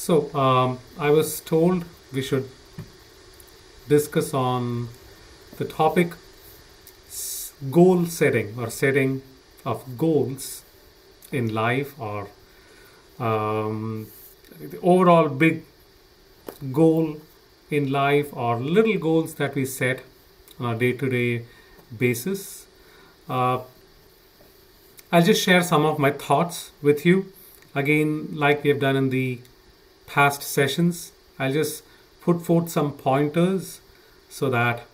I was told we should discuss on the topic goal setting or setting of goals in life, or the overall big goal in life, or little goals that we set on a day-to-day basis. I'll just share some of my thoughts with you. Again, like we have done in the past sessions, I'll just put forth some pointers so that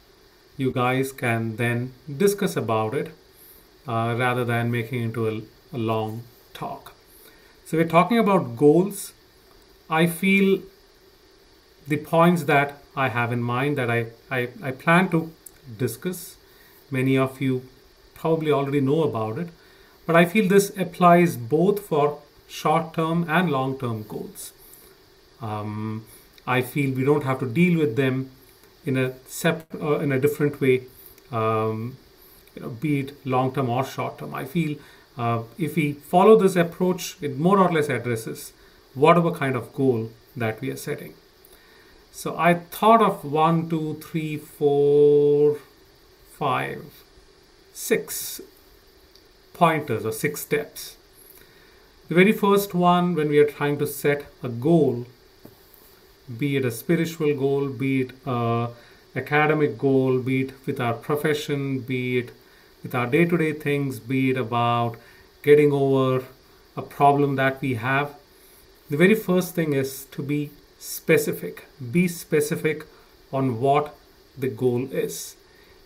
you guys can then discuss about it rather than making it into a long talk. So we're talking about goals. I feel the points that I have in mind that I plan to discuss, many of you probably already know about it, but I feel this applies both for short-term and long-term goals. I feel we don't have to deal with them in a different way, be it long-term or short-term. I feel if we follow this approach, it more or less addresses whatever kind of goal that we are setting. So I thought of 1, 2, 3, 4, 5, 6 pointers or 6 steps. The very first one, when we are trying to set a goal, be it a spiritual goal, be it an academic goal, be it with our profession, be it with our day-to-day things, be it about getting over a problem that we have, the very first thing is to be specific. Be specific on what the goal is.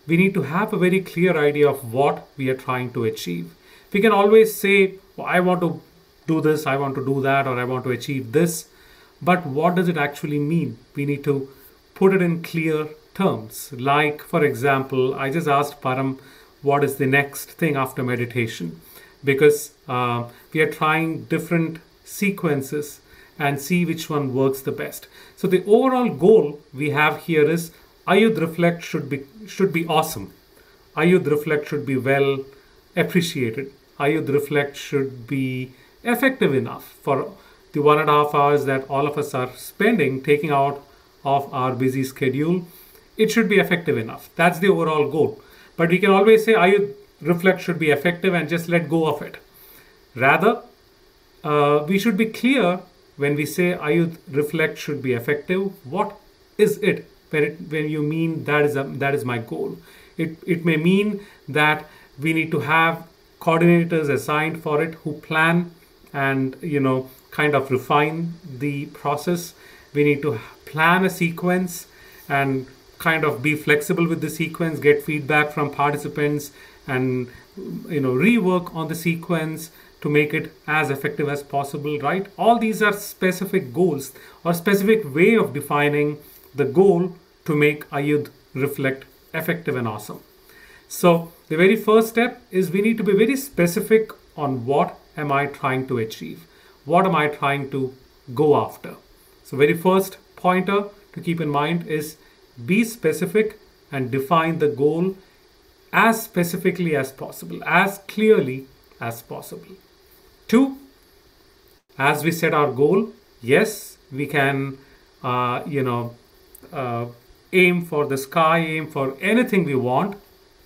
We need to have a very clear idea of what we are trying to achieve. We can always say, well, I want to do this, I want to do that, or I want to achieve this. But what does it actually mean? We need to put it in clear terms. Like, for example, I just asked Param, what is the next thing after meditation? Because we are trying different sequences and see which one works the best. So the overall goal we have here is AYUDH Reflect should be awesome. AYUDH Reflect should be well appreciated. AYUDH Reflect should be effective enough for the 1.5 hours that all of us are spending, taking out of our busy schedule. It should be effective enough. That's the overall goal. But we can always say AYUDH Reflect should be effective and just let go of it. Rather, we should be clear when we say AYUDH Reflect should be effective. What is it when you mean that is my goal? It may mean that we need to have coordinators assigned for it who plan and kind of refine the process. We need to plan a sequence and kind of be flexible with the sequence, get feedback from participants, and rework on the sequence to make it as effective as possible, right? All these are specific goals or specific way of defining the goal to make AYUDH Reflect effective and awesome. So the very first step is we need to be very specific on what am I trying to achieve? What am I trying to go after? So very first pointer to keep in mind is be specific and define the goal as specifically as possible, as clearly as possible. 2, as we set our goal, yes, we can, aim for the sky, aim for anything we want,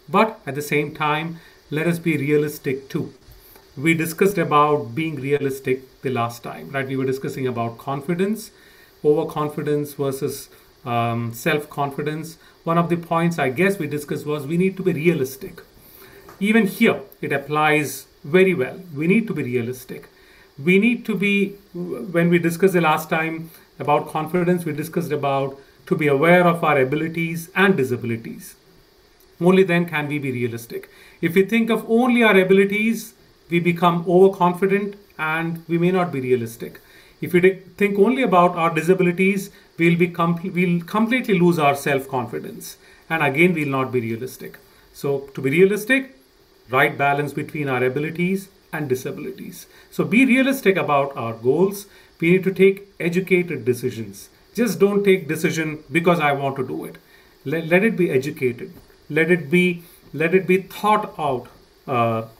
but at the same time, let us be realistic too. We discussed about being realistic the last time, right? We were discussing about confidence, overconfidence versus self-confidence. One of the points I guess we discussed was we need to be realistic. Even here, it applies very well. We need to be realistic. We need to be, when we discussed the last time about confidence, we discussed about to be aware of our abilities and disabilities. Only then can we be realistic. If we think of only our abilities, we become overconfident and we may not be realistic. If we think only about our disabilities, we'll completely lose our self-confidence. And again, we'll not be realistic. So to be realistic, right balance between our abilities and disabilities. So be realistic about our goals. We need to take educated decisions. Just don't take decision because I want to do it. Let it be educated. Let it be thought out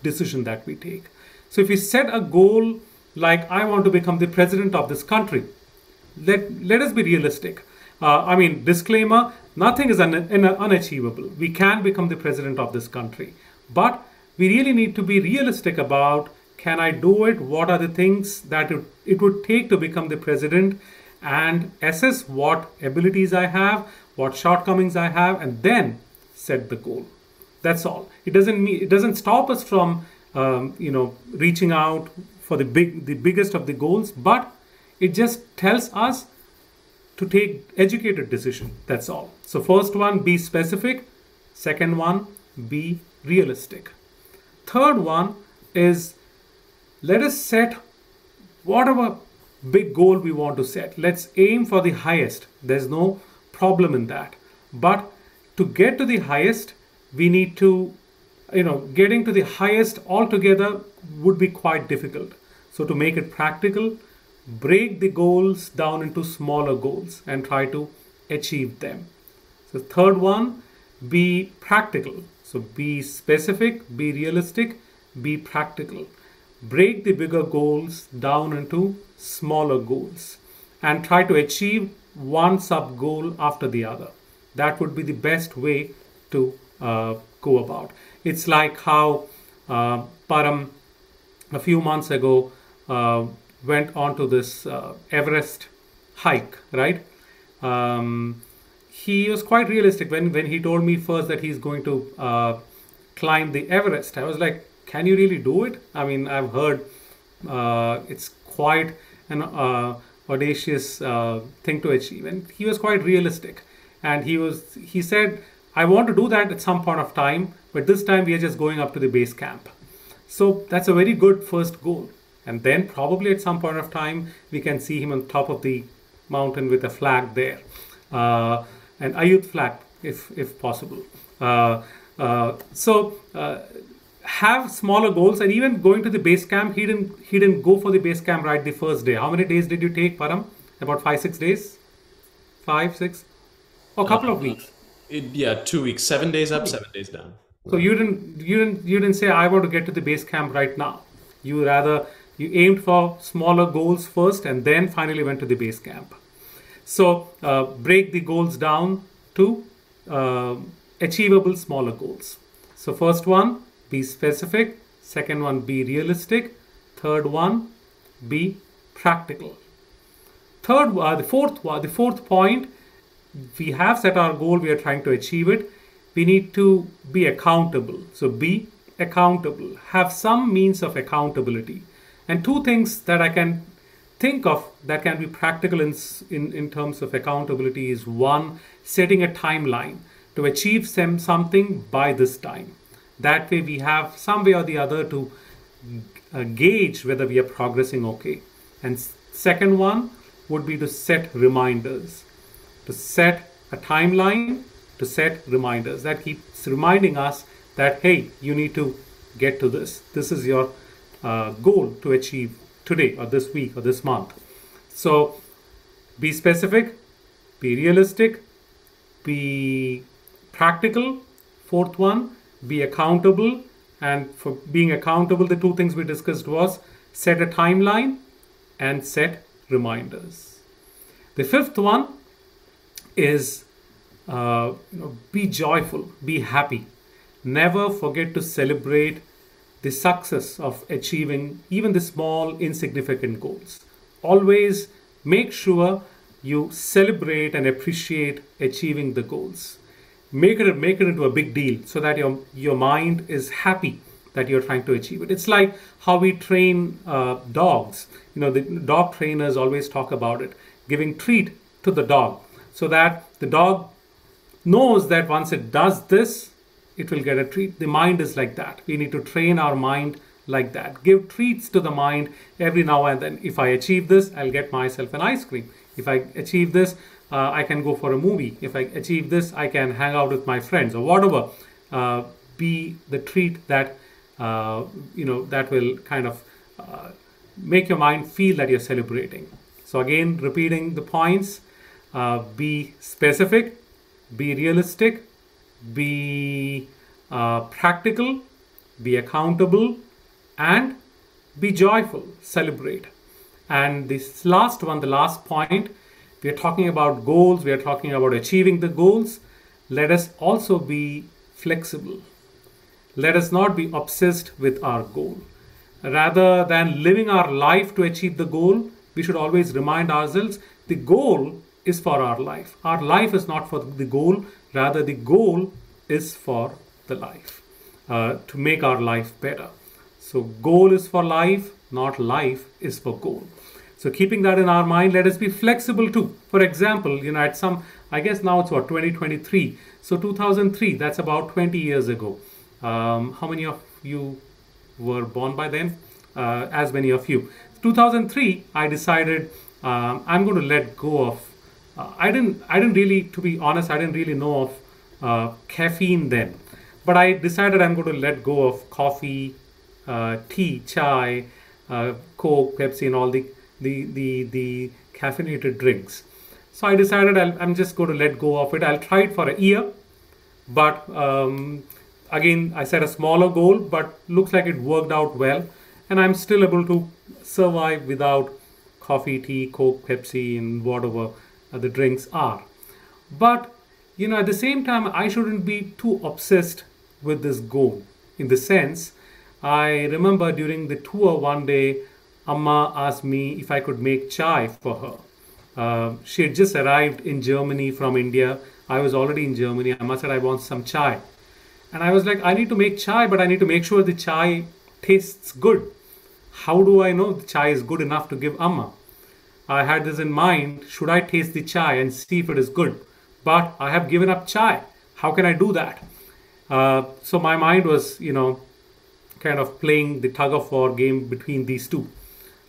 decision that we take. So if we set a goal like I want to become the president of this country, let us be realistic. I mean, disclaimer, nothing is unachievable. We can become the president of this country. But we really need to be realistic about, can I do it? What are the things that it would take to become the president? And assess what abilities I have, what shortcomings I have, and then set the goal. That's all. It doesn't stop us from reaching out for the biggest of the goals, but it just tells us to take educated decision. That's all. So first one, be specific. Second one, be realistic. Third one is, let us set whatever big goal we want to set. Let's aim for the highest. There's no problem in that. But to get to the highest, we need to, getting to the highest altogether would be quite difficult. So to make it practical, break the goals down into smaller goals and try to achieve them. So third one, be practical. So be specific, be realistic, be practical. Break the bigger goals down into smaller goals and try to achieve one sub goal after the other. That would be the best way to go about. It's like how Param a few months ago went on to this Everest hike, right? He was quite realistic when he told me first that he's going to climb the Everest. I was like, can you really do it? I mean, I've heard it's quite an audacious thing to achieve. And he was quite realistic. And he said, I want to do that at some point of time, but this time we are just going up to the base camp. So that's a very good first goal. And then probably at some point of time, we can see him on top of the mountain with a flag there, an AYUDH flag, if possible. Have smaller goals, and even going to the base camp, he didn't go for the base camp right the first day. How many days did you take, Param? About 5-6 days? 5-6? Or a couple of weeks? 2 weeks. 7 days up, 7 days down. So you didn't say, I want to get to the base camp right now. You aimed for smaller goals first and then finally went to the base camp. So break the goals down to achievable smaller goals. So first one, be specific. Second one, be realistic. Third one, be practical. The fourth point, we have set our goal, we are trying to achieve it. We need to be accountable. So be accountable. Have some means of accountability. And two things that I can think of that can be practical in terms of accountability is, one, setting a timeline to achieve something by this time. That way we have some way or the other to gauge whether we are progressing okay. And second one would be to set reminders. To set a timeline, to set reminders. That keeps reminding us that, hey, you need to get to this. This is your goal to achieve today or this week or this month. So be specific, be realistic, be practical. Fourth one, be accountable. And for being accountable, the two things we discussed was set a timeline and set reminders. The fifth one is be joyful, be happy. Never forget to celebrate the success of achieving even the small, insignificant goals. Always make sure you celebrate and appreciate achieving the goals. Make it into a big deal so that your mind is happy that you're trying to achieve it. It's like how we train dogs. The dog trainers always talk about it, giving treat to the dog so that the dog knows that once it does this, it will get a treat. The mind is like that. We need to train our mind like that. Give treats to the mind every now and then. If I achieve this, I'll get myself an ice cream. If I achieve this, I can go for a movie. If I achieve this, I can hang out with my friends or whatever. Be the treat that that will kind of make your mind feel that you're celebrating. So again, repeating the points: be specific, be realistic, be practical, be accountable, and be joyful. Celebrate. And this last one, the last point, we are talking about goals, we are talking about achieving the goals, let us also be flexible. Let us not be obsessed with our goal. Rather than living our life to achieve the goal, we should always remind ourselves the goal is for our life. Our life is not for the goal, rather, the goal is for the life, to make our life better. So, goal is for life, not life is for goal. So, keeping that in our mind, let us be flexible too. For example, at some, I guess now it's what, 2023. So, 2003, that's about 20 years ago. How many of you were born by then? As many of you. 2003, I decided I'm going to let go of. I didn't really, to be honest, I didn't really know of caffeine then, but I decided I'm going to let go of coffee, tea, chai, Coke, Pepsi, and all the caffeinated drinks. So I decided I'm just going to let go of it. I'll try it for a year, but again, I set a smaller goal, but looks like it worked out well, and I'm still able to survive without coffee, tea, Coke, Pepsi, and whatever the drinks are. But at the same time, I shouldn't be too obsessed with this goal. In the sense, I remember during the tour one day, Amma asked me if I could make chai for her. She had just arrived in Germany from India. I was already in Germany. Amma said, I want some chai. And I was like, I need to make chai, but I need to make sure the chai tastes good. How do I know the chai is good enough to give Amma? I had this in mind. Should I taste the chai and see if it is good? But I have given up chai. How can I do that? So my mind was, kind of playing the tug of war game between these two.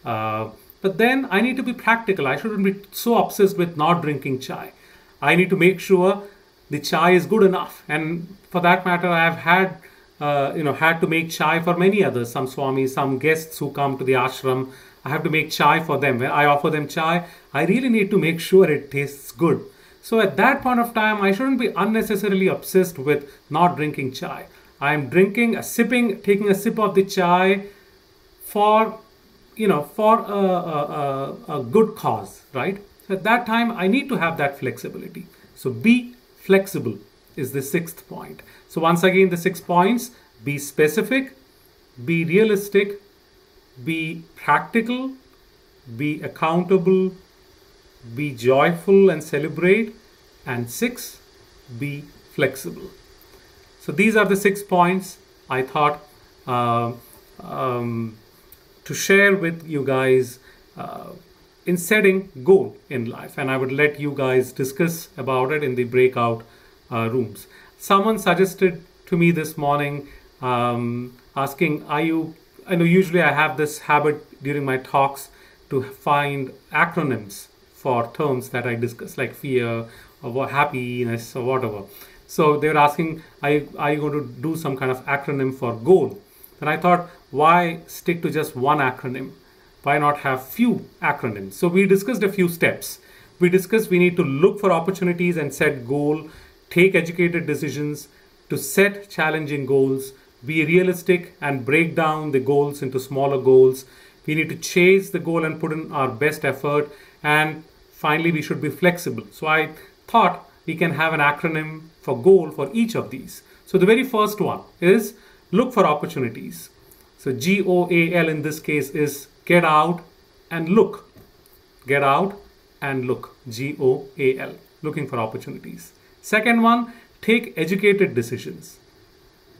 But then I need to be practical. I shouldn't be so obsessed with not drinking chai. I need to make sure the chai is good enough. And for that matter, I have had to make chai for many others. Some swamis, some guests who come to the ashram. I have to make chai for them. When I offer them chai, I really need to make sure it tastes good. So at that point of time, I shouldn't be unnecessarily obsessed with not drinking chai. I am taking a sip of the chai for a good cause, right? So at that time, I need to have that flexibility. So be flexible is the sixth point. So once again, the 6 points: be specific, be realistic, be practical, be accountable, be joyful and celebrate, and 6, be flexible. So these are the 6 points I thought to share with you guys in setting goal in life, and I would let you guys discuss about it in the breakout rooms. Someone suggested to me this morning, asking, I know usually I have this habit during my talks to find acronyms for terms that I discuss, like fear or happiness or whatever. So they were asking, are you going to do some kind of acronym for goal? And I thought, why stick to just one acronym? Why not have few acronyms? So we discussed a few steps. We discussed we need to look for opportunities and set goal, take educated decisions, to set challenging goals, be realistic and break down the goals into smaller goals. We need to chase the goal and put in our best effort. And finally, we should be flexible. So I thought we can have an acronym for goal for each of these. So the very first one is look for opportunities. So GOAL in this case is get out and look. Get out and look. GOAL, looking for opportunities. Second one, take educated decisions.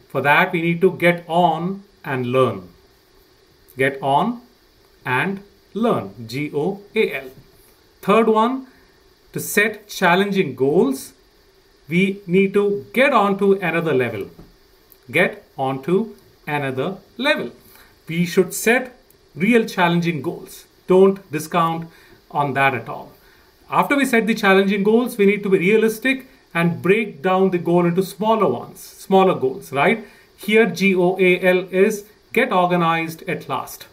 For that, we need to get on and learn. Get on and learn. GOAL. Third one, to set challenging goals, we need to get on to another level. Get on to another level. We should set real challenging goals. Don't discount on that at all. After we set the challenging goals, we need to be realistic and break down the goal into smaller goals, right? Here GOAL is get organized at last.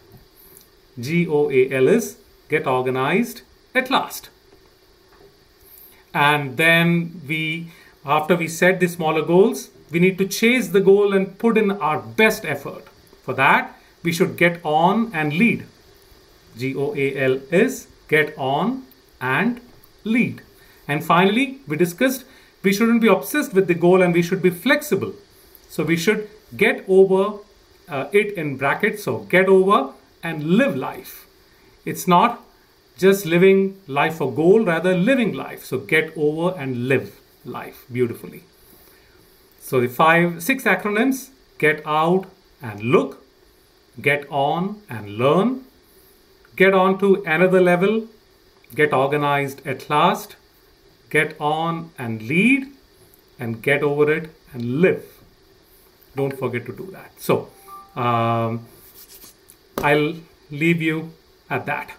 GOAL is get organized at last. And then after we set the smaller goals, we need to chase the goal and put in our best effort. For that, we should get on and lead. GOAL is get on and lead. And finally, we discussed we shouldn't be obsessed with the goal and we should be flexible. So we should get over it in brackets, so get over and live life. It's not just living life for goal, rather living life. So get over and live life beautifully. So the 6 acronyms: get out and look, get on and learn, get on to another level, get organized at last, get on and lead, and get over it and live. Don't forget to do that. So I'll leave you at that.